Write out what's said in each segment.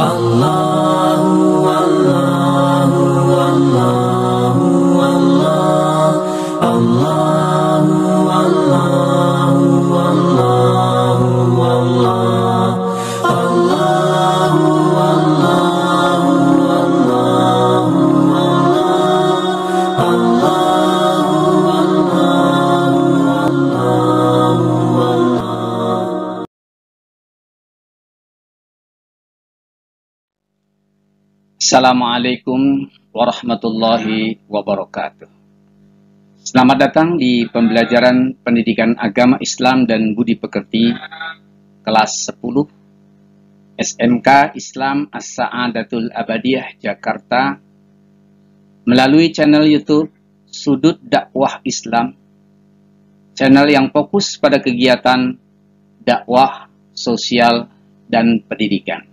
Allahu Allahu Allahu Allah, Allahu Allahu Allahu Allah, Allahu Allahu Allahu Allah. Assalamualaikum warahmatullahi wabarakatuh. Selamat datang di pembelajaran pendidikan agama Islam dan budi pekerti kelas 10 SMK Islam As-Sa'adatul Abadiyah Jakarta melalui channel YouTube Sudut Dakwah Islam, channel yang fokus pada kegiatan dakwah, sosial, dan pendidikan.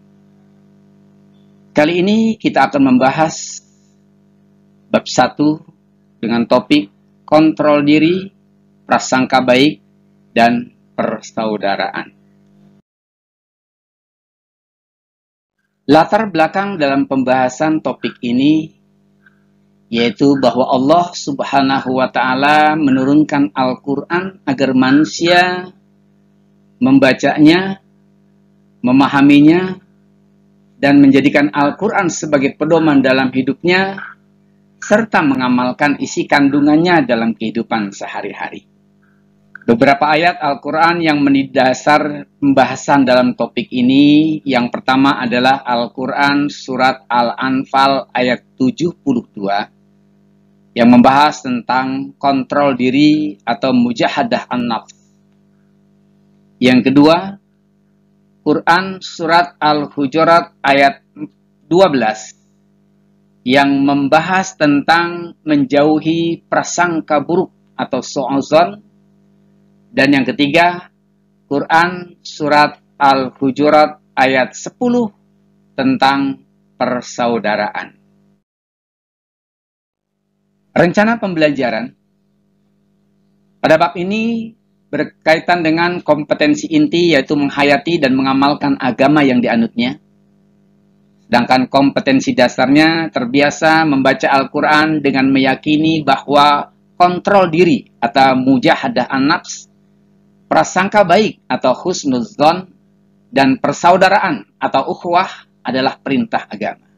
Kali ini kita akan membahas bab 1 dengan topik kontrol diri, prasangka baik, dan persaudaraan. Latar belakang dalam pembahasan topik ini yaitu bahwa Allah Subhanahu wa Ta'ala menurunkan Al-Quran agar manusia membacanya, memahaminya, dan menjadikan Al-Quran sebagai pedoman dalam hidupnya, serta mengamalkan isi kandungannya dalam kehidupan sehari-hari. Beberapa ayat Al-Quran yang menjadi dasar pembahasan dalam topik ini, yang pertama adalah Al-Quran Surat Al-Anfal ayat 72, yang membahas tentang kontrol diri atau mujahadah an-nafs. Yang kedua, Quran Surat Al-Hujurat ayat 12 yang membahas tentang menjauhi prasangka buruk atau su'uzon. Dan yang ketiga, Quran Surat Al-Hujurat ayat 10 tentang persaudaraan. Rencana pembelajaran pada bab ini berkaitan dengan kompetensi inti, yaitu menghayati dan mengamalkan agama yang dianutnya. Sedangkan kompetensi dasarnya terbiasa membaca Al-Quran dengan meyakini bahwa kontrol diri atau mujahadah an-nafs, prasangka baik atau husnudzon, dan persaudaraan atau ukhuwah adalah perintah agama.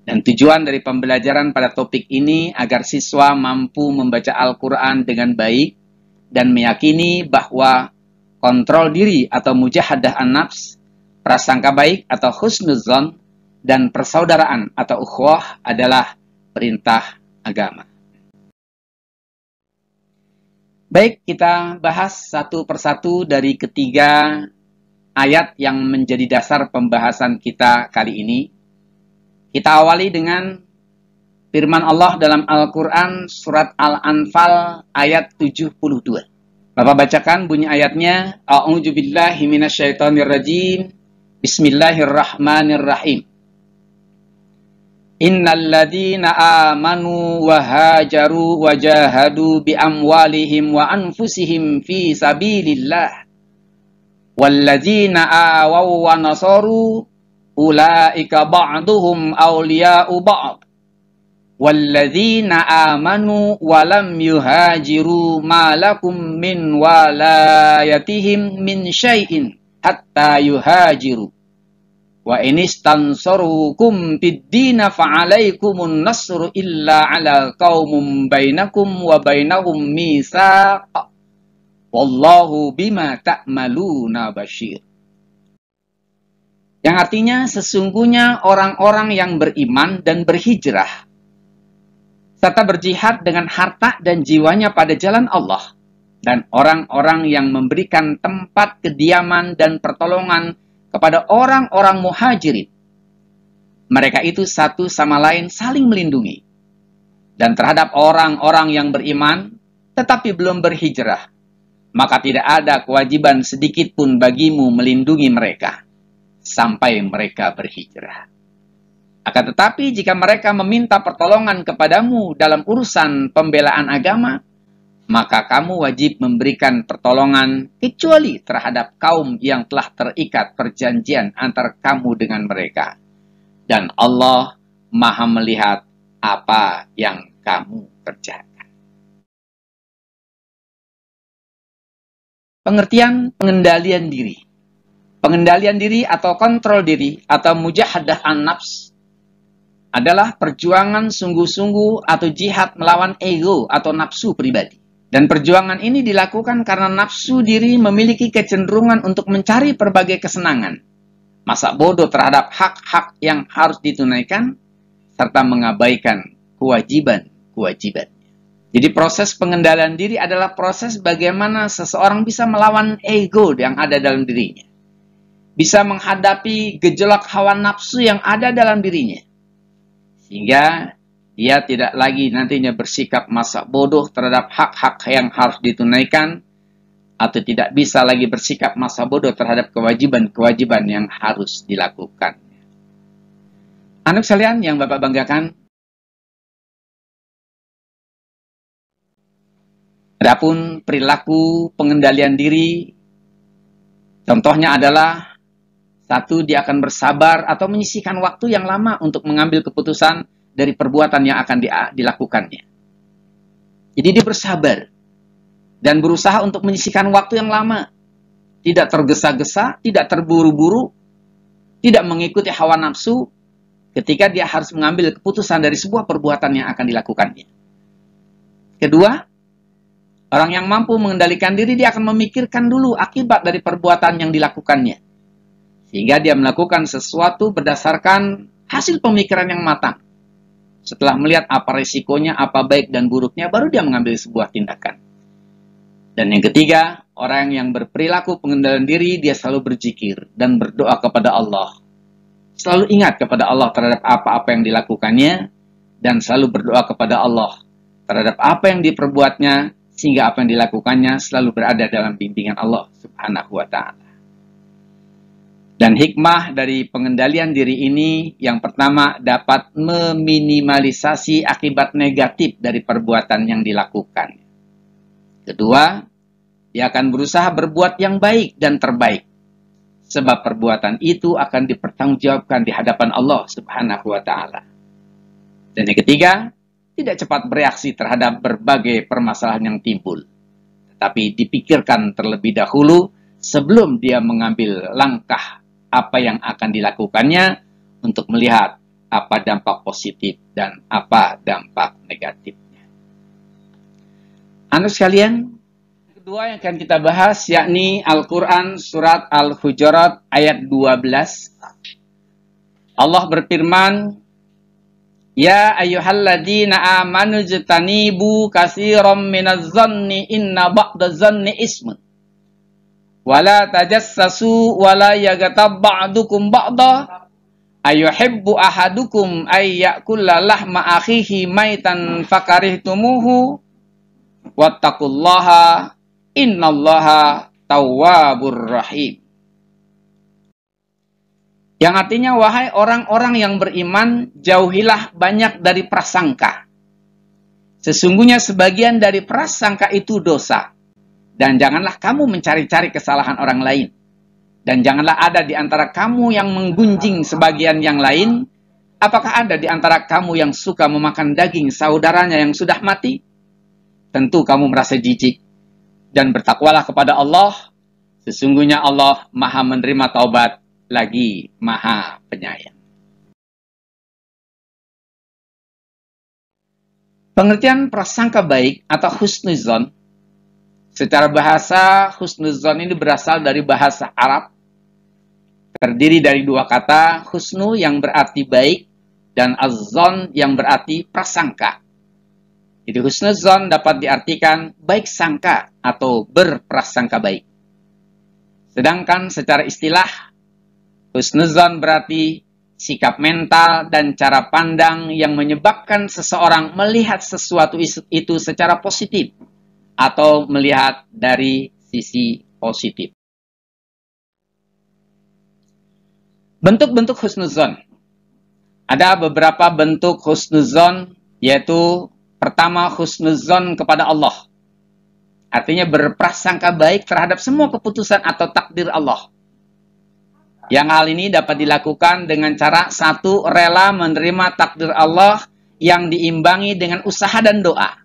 Dan tujuan dari pembelajaran pada topik ini agar siswa mampu membaca Al-Quran dengan baik dan meyakini bahwa kontrol diri atau mujahadah an-nafs, prasangka baik atau husnudzon, dan persaudaraan atau ukhuwah adalah perintah agama. Baik, kita bahas satu persatu dari ketiga ayat yang menjadi dasar pembahasan kita kali ini. Kita awali dengan firman Allah dalam Al-Quran Surat Al-Anfal ayat 72. Bapak bacakan bunyi ayatnya. A'udzubillahi minasyaitonirrajim. Bismillahirrahmanirrahim. Innal ladzina amanu wa hajaru wa jahadu bi amwalihim wa anfusihim fi sabilillah wal ladzina awaw wa nasaru ulaika ba'duhum awliya'u ba'd walladzina amanu wa lam yuhajiru ma lakum min walayatihim min syai'in hatta yuhajiru wa inistansarukum fid-dina fa'alaikumun nasru illa ala qaumum bainakum wa bainahum mitsaq wallahu bima ta'maluna basyir. Yang artinya sesungguhnya orang-orang yang beriman dan berhijrah serta berjihad dengan harta dan jiwanya pada jalan Allah, dan orang-orang yang memberikan tempat kediaman dan pertolongan kepada orang-orang muhajirin. Mereka itu satu sama lain saling melindungi. Dan terhadap orang-orang yang beriman tetapi belum berhijrah, maka tidak ada kewajiban sedikit pun bagimu melindungi mereka sampai mereka berhijrah. Akan tetapi jika mereka meminta pertolongan kepadamu dalam urusan pembelaan agama, maka kamu wajib memberikan pertolongan kecuali terhadap kaum yang telah terikat perjanjian antar kamu dengan mereka. dan Allah Maha melihat apa yang kamu kerjakan. Pengertian pengendalian diri. Pengendalian diri atau kontrol diri atau mujahadah an-nafs adalah perjuangan sungguh-sungguh atau jihad melawan ego atau nafsu pribadi. Dan perjuangan ini dilakukan karena nafsu diri memiliki kecenderungan untuk mencari berbagai kesenangan, masa bodoh terhadap hak-hak yang harus ditunaikan, serta mengabaikan kewajiban-kewajiban. Jadi proses pengendalian diri adalah proses bagaimana seseorang bisa melawan ego yang ada dalam dirinya. Bisa menghadapi gejolak hawa nafsu yang ada dalam dirinya. Sehingga dia tidak lagi nantinya bersikap masa bodoh terhadap hak-hak yang harus ditunaikan, atau tidak bisa lagi bersikap masa bodoh terhadap kewajiban-kewajiban yang harus dilakukan. Anak sekalian yang Bapak banggakan, adapun perilaku pengendalian diri, contohnya adalah satu, dia akan bersabar atau menyisihkan waktu yang lama untuk mengambil keputusan dari perbuatan yang akan dilakukannya. Jadi dia bersabar dan berusaha untuk menyisihkan waktu yang lama. Tidak tergesa-gesa, tidak terburu-buru, tidak mengikuti hawa nafsu ketika dia harus mengambil keputusan dari sebuah perbuatan yang akan dilakukannya. Kedua, orang yang mampu mengendalikan diri, dia akan memikirkan dulu akibat dari perbuatan yang dilakukannya. Sehingga dia melakukan sesuatu berdasarkan hasil pemikiran yang matang. Setelah melihat apa resikonya, apa baik dan buruknya, baru dia mengambil sebuah tindakan. Dan yang ketiga, orang yang berperilaku pengendalian diri, dia selalu berzikir dan berdoa kepada Allah. Selalu ingat kepada Allah terhadap apa-apa yang dilakukannya, dan selalu berdoa kepada Allah terhadap apa yang diperbuatnya, sehingga apa yang dilakukannya selalu berada dalam bimbingan Allah Subhanahu wa Ta'ala. Dan hikmah dari pengendalian diri ini, yang pertama, dapat meminimalisasi akibat negatif dari perbuatan yang dilakukan. Kedua, dia akan berusaha berbuat yang baik dan terbaik. Sebab perbuatan itu akan dipertanggungjawabkan di hadapan Allah Subhanahu wa Ta'ala. Dan yang ketiga, tidak cepat bereaksi terhadap berbagai permasalahan yang timbul, tetapi dipikirkan terlebih dahulu sebelum dia mengambil langkah apa yang akan dilakukannya, untuk melihat apa dampak positif dan apa dampak negatifnya. Anak sekalian, kedua yang akan kita bahas yakni Al-Quran surat Al-Hujurat ayat 12. Allah berfirman, Ya ayyuhalladzina amanu jtanibu katsiran minadh-dhanni inna ba'dadh-dhanni ismun. Wala tajassasu wala yaghtab ba'dukum ba'da ayuhibbu ahadukum ay ya'kula lahma akhihi maitan fakarihtumuhu wattaqullaha innallaha tawwabur rahim. Yang artinya, wahai orang-orang yang beriman, jauhilah banyak dari prasangka. Sesungguhnya sebagian dari prasangka itu dosa. Dan janganlah kamu mencari-cari kesalahan orang lain. Dan janganlah ada di antara kamu yang menggunjing sebagian yang lain. Apakah ada di antara kamu yang suka memakan daging saudaranya yang sudah mati? Tentu kamu merasa jijik. Dan bertakwalah kepada Allah. Sesungguhnya Allah Maha menerima taubat, lagi Maha penyayang. Pengertian prasangka baik atau husnuzon. Secara bahasa, husnuzon ini berasal dari bahasa Arab. Terdiri dari dua kata, husnu yang berarti baik, dan az-zon yang berarti prasangka. Jadi husnuzon dapat diartikan baik sangka atau berprasangka baik. Sedangkan secara istilah, husnuzon berarti sikap mental dan cara pandang yang menyebabkan seseorang melihat sesuatu itu secara positif, atau melihat dari sisi positif. Bentuk-bentuk husnuzon. Ada beberapa bentuk husnuzon, yaitu pertama, husnuzon kepada Allah. Artinya berprasangka baik terhadap semua keputusan atau takdir Allah. Yang hal ini dapat dilakukan dengan cara satu, rela menerima takdir Allah yang diimbangi dengan usaha dan doa.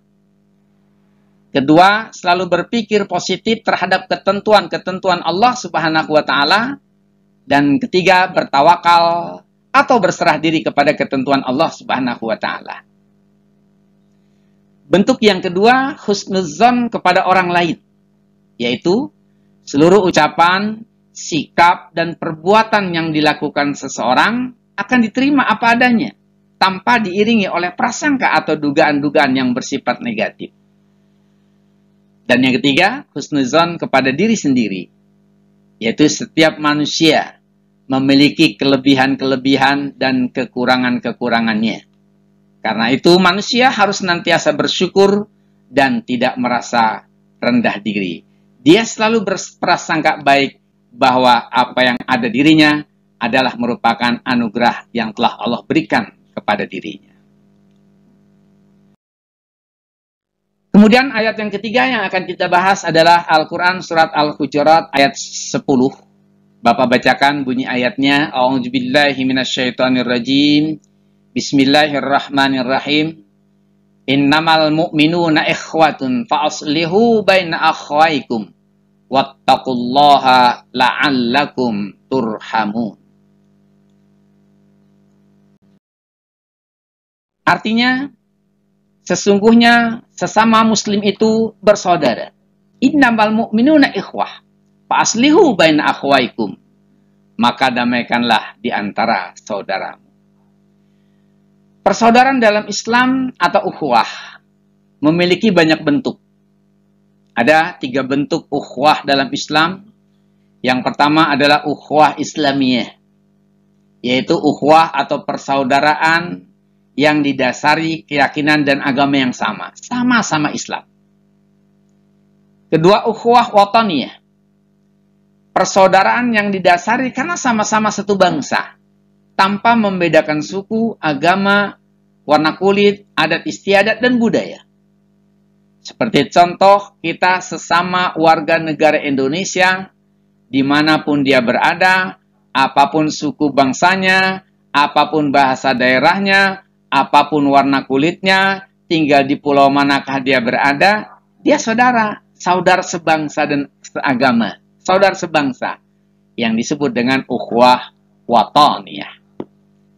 Kedua, selalu berpikir positif terhadap ketentuan-ketentuan Allah Subhanahu wa taala. Dan ketiga, bertawakal atau berserah diri kepada ketentuan Allah Subhanahu wa taala. Bentuk yang kedua, husnuzon kepada orang lain, yaitu seluruh ucapan, sikap, dan perbuatan yang dilakukan seseorang akan diterima apa adanya, tanpa diiringi oleh prasangka atau dugaan-dugaan yang bersifat negatif. Dan yang ketiga, husnuzon kepada diri sendiri, yaitu setiap manusia memiliki kelebihan-kelebihan dan kekurangan-kekurangannya. Karena itu manusia harus senantiasa bersyukur dan tidak merasa rendah diri. Dia selalu berprasangka baik bahwa apa yang ada dirinya adalah merupakan anugerah yang telah Allah berikan kepada dirinya. Kemudian ayat yang ketiga yang akan kita bahas adalah Al-Quran Surat Al-Hujurat ayat 10. Bapak bacakan bunyi ayatnya. A'udzubillahi minasyaitonirrajim. Bismillahirrahmanirrahim. Innamal mu'minuna ikhwatun fa'aslihu baina akhwaikum. Wattaqullaha la'allakum turhamun. Artinya, sesungguhnya sesama muslim itu bersaudara. Innamal mu'minuna ikhwah. Fa'aslihu baina akhwaikum. Maka damaikanlah di antara saudaramu. Persaudaraan dalam Islam atau ukhuwah memiliki banyak bentuk. Ada 3 bentuk ukhuwah dalam Islam. Yang pertama adalah ukhuwah Islamiyah, yaitu ukhuwah atau persaudaraan yang didasari keyakinan dan agama yang sama. Sama-sama Islam. Kedua, ukhuwah wataniyah. Persaudaraan yang didasari karena sama-sama satu bangsa. Tanpa membedakan suku, agama, warna kulit, adat istiadat, dan budaya. Seperti contoh, kita sesama warga negara Indonesia, dimanapun dia berada, apapun suku bangsanya, apapun bahasa daerahnya, apapun warna kulitnya, tinggal di pulau manakah dia berada, dia saudara sebangsa dan seagama, saudara sebangsa, yang disebut dengan ukhuwah wataniyah.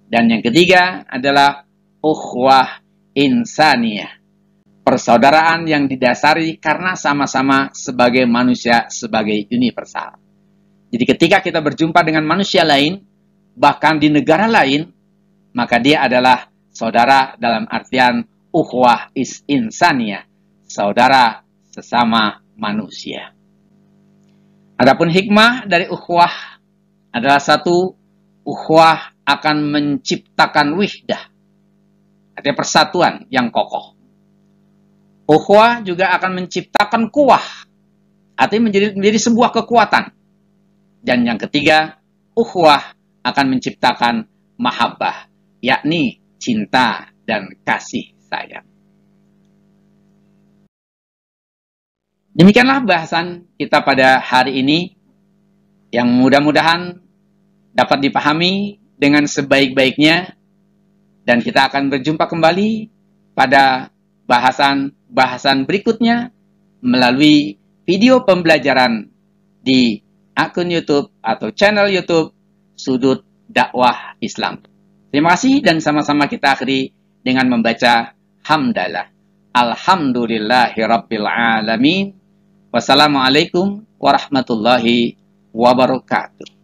Dan yang ketiga adalah ukhuwah insaniyah, persaudaraan yang didasari karena sama-sama sebagai manusia, sebagai universal. Jadi ketika kita berjumpa dengan manusia lain, bahkan di negara lain, maka dia adalah saudara dalam artian ukhuwah insaniyah, saudara sesama manusia. Adapun hikmah dari ukhuwah adalah satu, ukhuwah akan menciptakan wihdah, artinya persatuan yang kokoh. Ukhuwah juga akan menciptakan kuwah, artinya menjadi sebuah kekuatan. Dan yang ketiga, ukhuwah akan menciptakan mahabbah, yakni cinta dan kasih sayang. Demikianlah bahasan kita pada hari ini, yang mudah-mudahan dapat dipahami dengan sebaik-baiknya, dan kita akan berjumpa kembali pada bahasan berikutnya melalui video pembelajaran di akun YouTube atau channel YouTube Sudut Dakwah Islam. Terima kasih, dan sama-sama kita akhiri dengan membaca hamdalah. Alhamdulillahirabbil alamin. Wassalamualaikum warahmatullahi wabarakatuh.